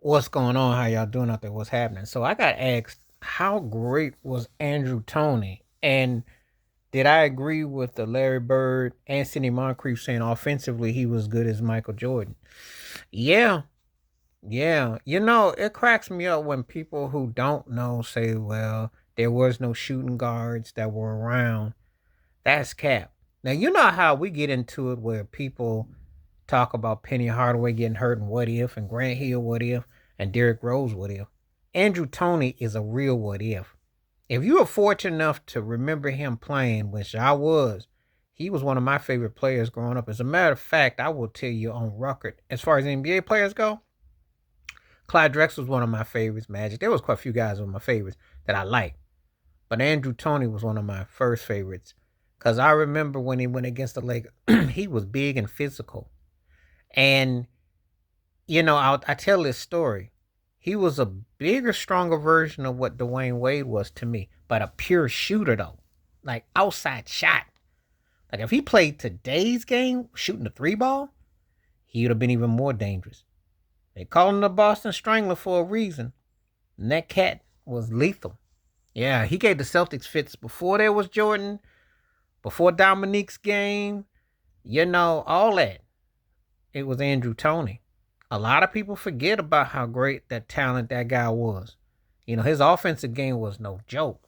What's going on? How y'all doing out there? What's happening? So I got asked, how great was Andrew Toney? And did I agree with the Larry Bird, Anthony Moncrief saying offensively he was good as Michael Jordan? Yeah, yeah. It cracks me up when people who don't know say, well, there was no shooting guards that were around. That's cap. Now, you know how we get into it where people talk about Penny Hardaway getting hurt and what if, and Grant Hill what if, and Derrick Rose what if. Andrew Toney is a real what if. If you were fortunate enough to remember him playing, which I was, he was one of my favorite players growing up. As a matter of fact, I will tell you on record, as far as NBA players go, Clyde Drexler was one of my favorites. Magic. There was quite a few guys who were my favorites that I liked, but Andrew Toney was one of my first favorites because I remember when he went against the Lakers, he was big and physical. And I tell this story. He was a bigger, stronger version of what Dwayne Wade was to me, but a pure shooter though, like outside shot. Like if he played today's game, shooting the three ball, he would have been even more dangerous. They call him the Boston Strangler for a reason, and that cat was lethal. Yeah, he gave the Celtics fits before there was Jordan, before Dominique's game, all that. It was Andrew Toney. A lot of people forget about how great that talent that guy was. His offensive game was no joke.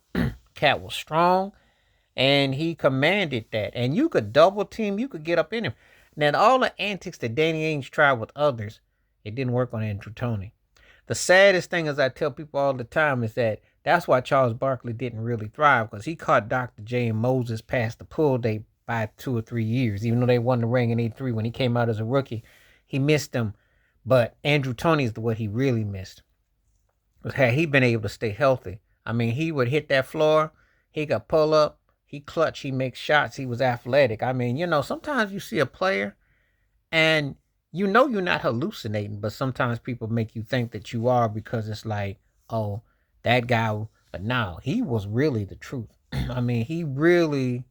Cat was strong and he commanded that. And you could double team, you could get up in him. Now, all the antics that Danny Ainge tried with others, it didn't work on Andrew Toney. The saddest thing, as I tell people all the time, is that that's why Charles Barkley didn't really thrive because he caught Dr. J and Moses past the pull date by 2 or 3 years, even though they won the ring in '83 when he came out as a rookie. He missed them. But Andrew Toney is what he really missed. Was had he been able to stay healthy. I mean, he would hit that floor, he could pull up, he clutch, he makes shots, he was athletic. I mean, sometimes you see a player and you're not hallucinating, but sometimes people make you think that you are because it's like, oh, that guy. But no, he was really the truth. I mean, he really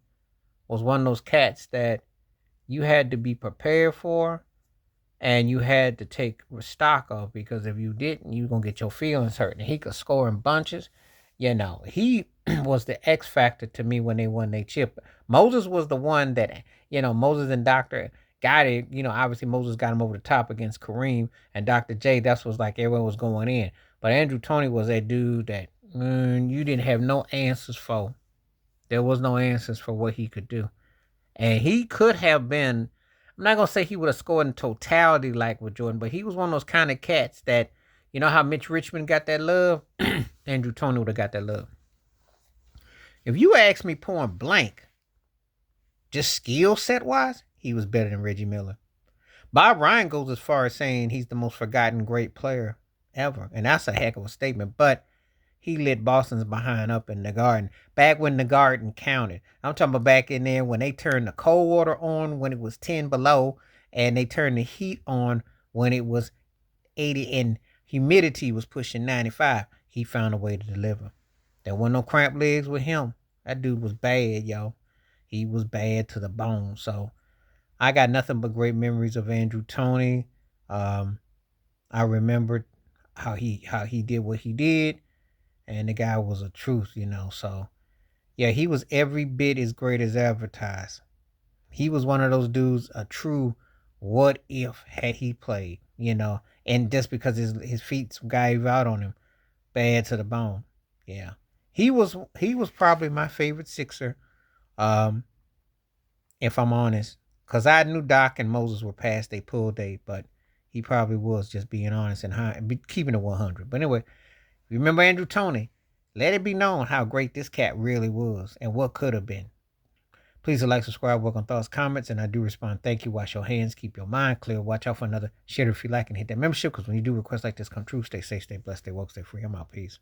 was one of those cats that you had to be prepared for and you had to take stock of because if you didn't, you were gonna get your feelings hurt. And he could score in bunches. He was the X factor to me when they won their chip. Moses was the one that Moses and Doctor got it. Obviously Moses got him over the top against Kareem and Dr. J. That's was like everyone was going in. But Andrew Toney was that dude that you didn't have no answers for. There was no answers for what he could do. And he could have been, I'm not gonna say he would have scored in totality like with Jordan, but he was one of those kind of cats that, how Mitch Richmond got that love? Andrew Toney would have got that love. If you ask me point blank, just skill set wise, he was better than Reggie Miller. Bob Ryan goes as far as saying he's the most forgotten great player ever. And that's a heck of a statement. But he lit Boston's behind up in the Garden. Back when the Garden counted. I'm talking about back in there when they turned the cold water on when it was 10 below, and they turned the heat on when it was 80 and humidity was pushing 95. He found a way to deliver. There wasn't no cramped legs with him. That dude was bad, yo. He was bad to the bone. So I got nothing but great memories of Andrew Toney. I remembered how he did what he did, and the guy was a truth. So yeah, he was every bit as great as advertised. He was one of those dudes, a true what if had he played, and just because his feet gave out on him, bad to the bone. Yeah. He was probably my favorite Sixer, um, if I'm honest. Cause I knew Doc and Moses were past their pull date, but he probably was just being honest and keeping it 100. But anyway, remember Andrew Toney? Let it be known how great this cat really was and what could have been. Please like, subscribe, work on thoughts, comments, and I do respond. Thank you. Wash your hands. Keep your mind clear. Watch out for another share if you like and hit that membership because when you do requests like this come true, stay safe, stay blessed, stay woke, stay free. I'm out. Peace.